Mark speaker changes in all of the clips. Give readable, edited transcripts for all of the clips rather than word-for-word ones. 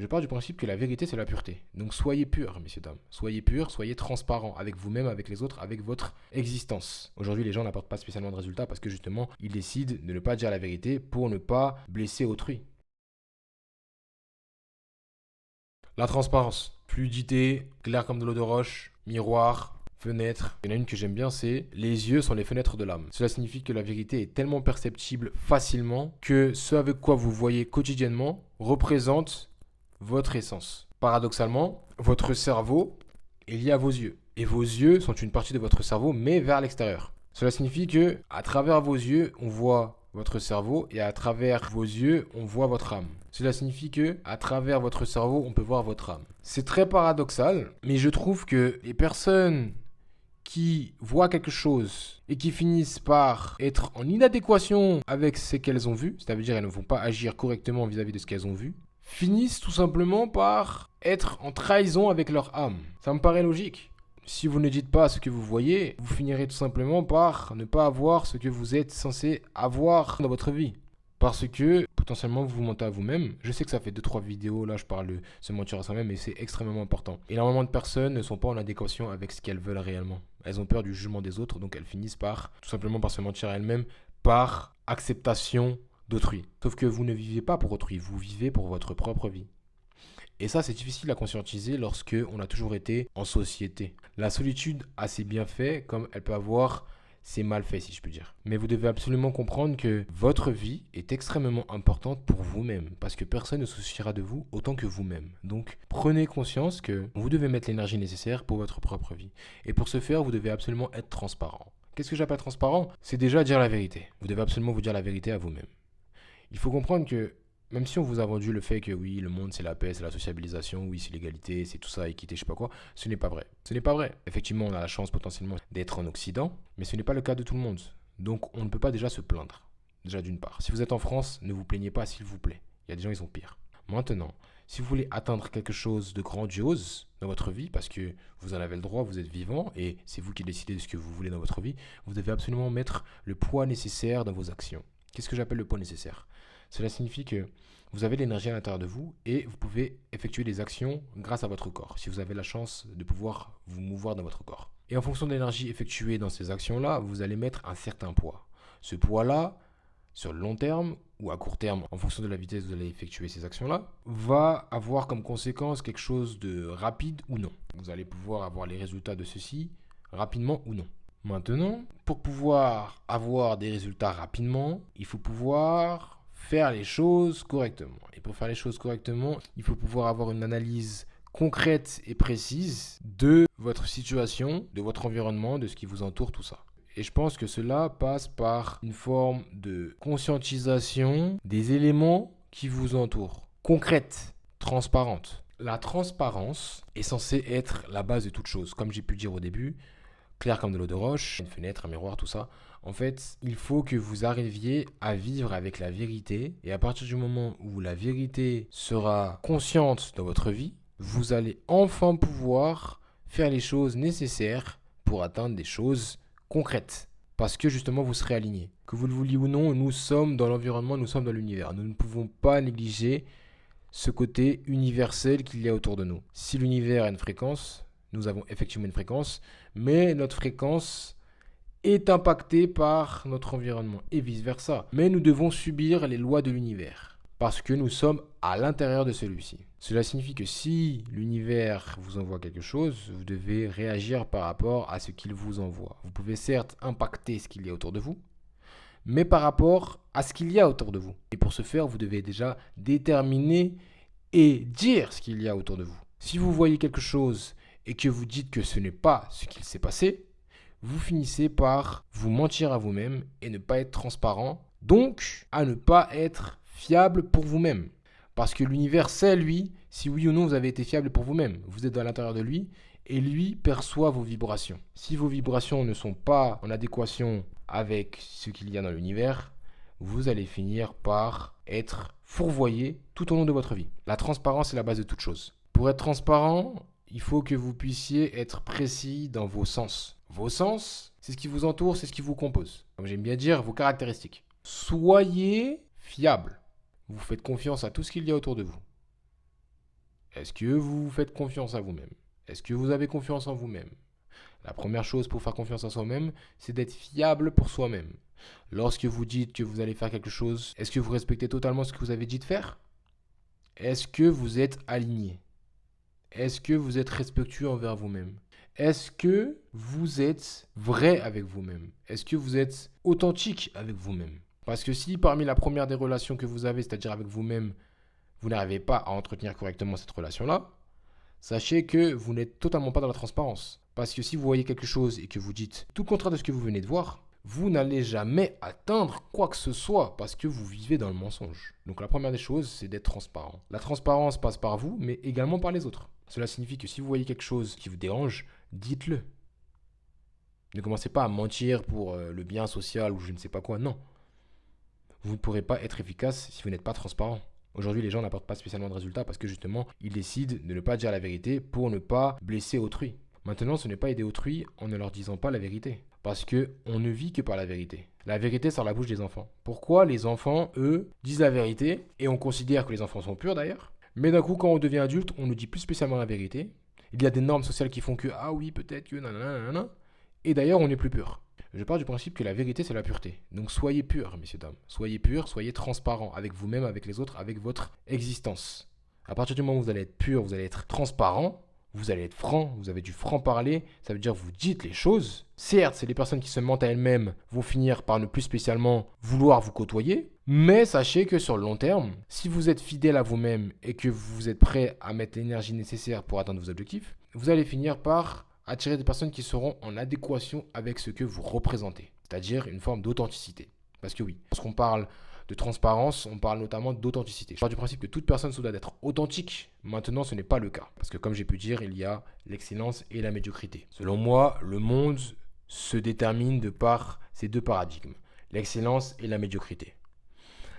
Speaker 1: Je pars du principe que la vérité, c'est la pureté. Donc soyez purs, messieurs, dames. Soyez purs, soyez transparents avec vous-même, avec les autres, avec votre existence. Aujourd'hui, les gens n'apportent pas spécialement de résultats parce que justement, ils décident de ne pas dire la vérité pour ne pas blesser autrui. La transparence. Fluidité, clair comme de l'eau de roche, miroir, fenêtre. Il y en a une que j'aime bien, c'est les yeux sont les fenêtres de l'âme. Cela signifie que la vérité est tellement perceptible facilement que ce avec quoi vous voyez quotidiennement représente votre essence. Paradoxalement, votre cerveau est lié à vos yeux. Et vos yeux sont une partie de votre cerveau, mais vers l'extérieur. Cela signifie que à travers vos yeux, on voit votre cerveau et à travers vos yeux, on voit votre âme. Cela signifie que à travers votre cerveau, on peut voir votre âme. C'est très paradoxal, mais je trouve que les personnes qui voient quelque chose et qui finissent par être en inadéquation avec ce qu'elles ont vu, c'est-à-dire qu'elles ne vont pas agir correctement vis-à-vis de ce qu'elles ont vu, finissent tout simplement par être en trahison avec leur âme. Ça me paraît logique. Si vous ne dites pas ce que vous voyez, vous finirez tout simplement par ne pas avoir ce que vous êtes censé avoir dans votre vie. Parce que potentiellement vous vous mentez à vous-même. Je sais que ça fait 2-3 vidéos, là je parle de se mentir à soi-même, mais c'est extrêmement important. Énormément de personnes ne sont pas en adéquation avec ce qu'elles veulent réellement. Elles ont peur du jugement des autres, donc elles finissent par tout simplement par se mentir à elles-mêmes par acceptation d'autrui. Sauf que vous ne vivez pas pour autrui, vous vivez pour votre propre vie. Et ça, c'est difficile à conscientiser lorsque on a toujours été en société. La solitude a ses bienfaits comme elle peut avoir ses malfaits, si je peux dire. Mais vous devez absolument comprendre que votre vie est extrêmement importante pour vous-même, parce que personne ne se souciera de vous autant que vous-même. Donc, prenez conscience que vous devez mettre l'énergie nécessaire pour votre propre vie. Et pour ce faire, vous devez absolument être transparent. Qu'est-ce que j'appelle transparent? C'est déjà dire la vérité. Vous devez absolument vous dire la vérité à vous-même. Il faut comprendre que même si on vous a vendu le fait que oui, le monde c'est la paix, c'est la sociabilisation, oui, c'est l'égalité, c'est tout ça, équité, je sais pas quoi, ce n'est pas vrai. Ce n'est pas vrai. Effectivement, on a la chance potentiellement d'être en Occident, mais ce n'est pas le cas de tout le monde. Donc on ne peut pas déjà se plaindre. Déjà d'une part. Si vous êtes en France, ne vous plaignez pas s'il vous plaît. Il y a des gens, ils sont pires. Maintenant, si vous voulez atteindre quelque chose de grandiose dans votre vie, parce que vous en avez le droit, vous êtes vivant, et c'est vous qui décidez de ce que vous voulez dans votre vie, vous devez absolument mettre le poids nécessaire dans vos actions. Qu'est-ce que j'appelle le poids nécessaire? Cela signifie que vous avez l'énergie à l'intérieur de vous et vous pouvez effectuer des actions grâce à votre corps, si vous avez la chance de pouvoir vous mouvoir dans votre corps. Et en fonction de l'énergie effectuée dans ces actions-là, vous allez mettre un certain poids. Ce poids-là, sur le long terme ou à court terme, en fonction de la vitesse où vous allez effectuer ces actions-là, va avoir comme conséquence quelque chose de rapide ou non. Vous allez pouvoir avoir les résultats de ceci rapidement ou non. Maintenant, pour pouvoir avoir des résultats rapidement, il faut pouvoir faire les choses correctement. Et pour faire les choses correctement, il faut pouvoir avoir une analyse concrète et précise de votre situation, de votre environnement, de ce qui vous entoure, tout ça. Et je pense que cela passe par une forme de conscientisation des éléments qui vous entourent. Concrète, transparente. La transparence est censée être la base de toute chose. Comme j'ai pu le dire au début, clair comme de l'eau de roche, une fenêtre, un miroir, tout ça. En fait, il faut que vous arriviez à vivre avec la vérité. Et à partir du moment où la vérité sera consciente dans votre vie, vous allez enfin pouvoir faire les choses nécessaires pour atteindre des choses concrètes. Parce que justement, vous serez aligné. Que vous le vouliez ou non, nous sommes dans l'environnement, nous sommes dans l'univers. Nous ne pouvons pas négliger ce côté universel qu'il y a autour de nous. Si l'univers a une fréquence, nous avons effectivement une fréquence, mais notre fréquence est impactée par notre environnement et vice-versa. Mais nous devons subir les lois de l'univers parce que nous sommes à l'intérieur de celui-ci. Cela signifie que si l'univers vous envoie quelque chose, vous devez réagir par rapport à ce qu'il vous envoie. Vous pouvez certes impacter ce qu'il y a autour de vous, mais par rapport à ce qu'il y a autour de vous. Et pour ce faire, vous devez déjà déterminer et dire ce qu'il y a autour de vous. Si vous voyez quelque chose et que vous dites que ce n'est pas ce qu'il s'est passé, vous finissez par vous mentir à vous-même et ne pas être transparent, donc à ne pas être fiable pour vous-même. Parce que l'univers sait, lui, si oui ou non vous avez été fiable pour vous-même. Vous êtes à l'intérieur de lui et lui perçoit vos vibrations. Si vos vibrations ne sont pas en adéquation avec ce qu'il y a dans l'univers, vous allez finir par être fourvoyé tout au long de votre vie. La transparence est la base de toute chose. Pour être transparent, il faut que vous puissiez être précis dans vos sens. Vos sens, c'est ce qui vous entoure, c'est ce qui vous compose. Comme j'aime bien dire, vos caractéristiques. Soyez fiable. Vous faites confiance à tout ce qu'il y a autour de vous. Est-ce que vous faites confiance à vous-même? Est-ce que vous avez confiance en vous-même? La première chose pour faire confiance à soi-même, c'est d'être fiable pour soi-même. Lorsque vous dites que vous allez faire quelque chose, est-ce que vous respectez totalement ce que vous avez dit de faire? Est-ce que vous êtes aligné? Est-ce que vous êtes respectueux envers vous-même? Est-ce que vous êtes vrai avec vous-même? Est-ce que vous êtes authentique avec vous-même? Parce que si parmi la première des relations que vous avez, c'est-à-dire avec vous-même, vous n'arrivez pas à entretenir correctement cette relation-là, sachez que vous n'êtes totalement pas dans la transparence. Parce que si vous voyez quelque chose et que vous dites tout le contraire de ce que vous venez de voir, vous n'allez jamais atteindre quoi que ce soit parce que vous vivez dans le mensonge. Donc la première des choses, c'est d'être transparent. La transparence passe par vous, mais également par les autres. Cela signifie que si vous voyez quelque chose qui vous dérange, dites-le. Ne commencez pas à mentir pour le bien social ou je ne sais pas quoi, non. Vous ne pourrez pas être efficace si vous n'êtes pas transparent. Aujourd'hui, les gens n'apportent pas spécialement de résultats parce que justement, ils décident de ne pas dire la vérité pour ne pas blesser autrui. Maintenant, ce n'est pas aider autrui en ne leur disant pas la vérité. Parce que on ne vit que par la vérité. La vérité sort la bouche des enfants. Pourquoi les enfants, eux, disent la vérité et on considère que les enfants sont purs d'ailleurs. Mais d'un coup, quand on devient adulte, on ne dit plus spécialement la vérité. Il y a des normes sociales qui font que ah oui, peut-être que nanana. Et d'ailleurs, on n'est plus pur. Je pars du principe que la vérité, c'est la pureté. Donc soyez purs, messieurs, dames. Soyez purs, soyez transparents avec vous-même, avec les autres, avec votre existence. À partir du moment où vous allez être pur, vous allez être transparent, vous allez être franc, vous avez du franc-parler, ça veut dire que vous dites les choses. Certes, c'est les personnes qui se mentent à elles-mêmes vont finir par ne plus spécialement vouloir vous côtoyer, mais sachez que sur le long terme, si vous êtes fidèle à vous-même et que vous êtes prêt à mettre l'énergie nécessaire pour atteindre vos objectifs, vous allez finir par attirer des personnes qui seront en adéquation avec ce que vous représentez, c'est-à-dire une forme d'authenticité. Parce que oui, lorsqu'on parle de transparence, on parle notamment d'authenticité. Je pars du principe que toute personne se doit d'être authentique. Maintenant, ce n'est pas le cas. Parce que comme j'ai pu dire, il y a l'excellence et la médiocrité. Selon moi, le monde se détermine de par ces deux paradigmes, l'excellence et la médiocrité.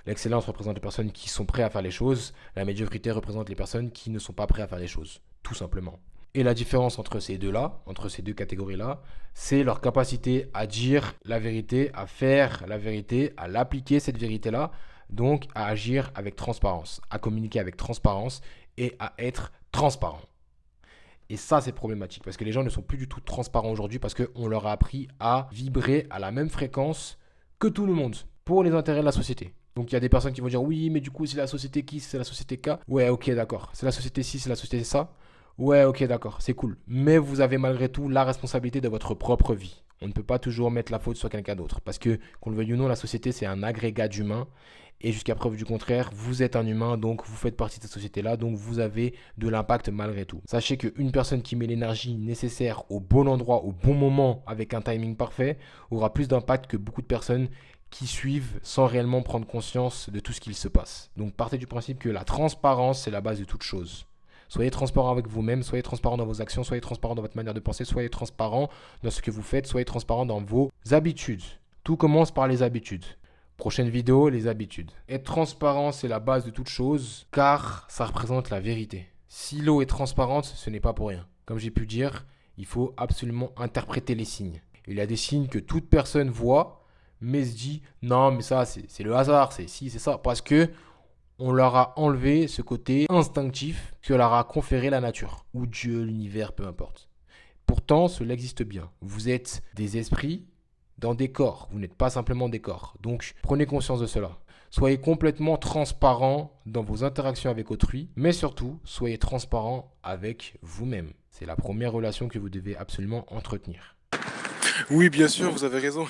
Speaker 1: L'excellence représente les personnes qui sont prêtes à faire les choses, la médiocrité représente les personnes qui ne sont pas prêtes à faire les choses, tout simplement. Et la différence entre ces deux-là, entre ces deux catégories-là, c'est leur capacité à dire la vérité, à faire la vérité, à l'appliquer cette vérité-là, donc à agir avec transparence, à communiquer avec transparence et à être transparent. Et ça, c'est problématique parce que les gens ne sont plus du tout transparents aujourd'hui parce qu'on leur a appris à vibrer à la même fréquence que tout le monde pour les intérêts de la société. Donc il y a des personnes qui vont dire oui, mais du coup, c'est la société qui, c'est la société K. Ouais, ok, d'accord. C'est la société ci, c'est la société ça. Ouais, ok, d'accord, c'est cool. Mais vous avez malgré tout la responsabilité de votre propre vie. On ne peut pas toujours mettre la faute sur quelqu'un d'autre. Parce que, qu'on le veuille ou non, la société, c'est un agrégat d'humains. Et jusqu'à preuve du contraire, vous êtes un humain, donc vous faites partie de cette société-là, donc vous avez de l'impact malgré tout. Sachez qu'une personne qui met l'énergie nécessaire au bon endroit, au bon moment, avec un timing parfait, aura plus d'impact que beaucoup de personnes qui suivent sans réellement prendre conscience de tout ce qu'il se passe. Donc partez du principe que la transparence, c'est la base de toute chose. Soyez transparent avec vous-même, soyez transparent dans vos actions, soyez transparent dans votre manière de penser, soyez transparent dans ce que vous faites, soyez transparent dans vos habitudes. Tout commence par les habitudes. Prochaine vidéo, les habitudes. Être transparent, c'est la base de toute chose, car ça représente la vérité. Si l'eau est transparente, ce n'est pas pour rien. Comme j'ai pu dire, il faut absolument interpréter les signes. Il y a des signes que toute personne voit, mais se dit, non, mais ça, c'est le hasard, c'est ça. Parce que on leur a enlevé ce côté instinctif que leur a conféré la nature, ou Dieu, l'univers, peu importe. Pourtant, cela existe bien. Vous êtes des esprits dans des corps, vous n'êtes pas simplement des corps. Donc, prenez conscience de cela. Soyez complètement transparent dans vos interactions avec autrui, mais surtout, soyez transparent avec vous-même. C'est la première relation que vous devez absolument entretenir.
Speaker 2: Oui, bien sûr, vous avez raison.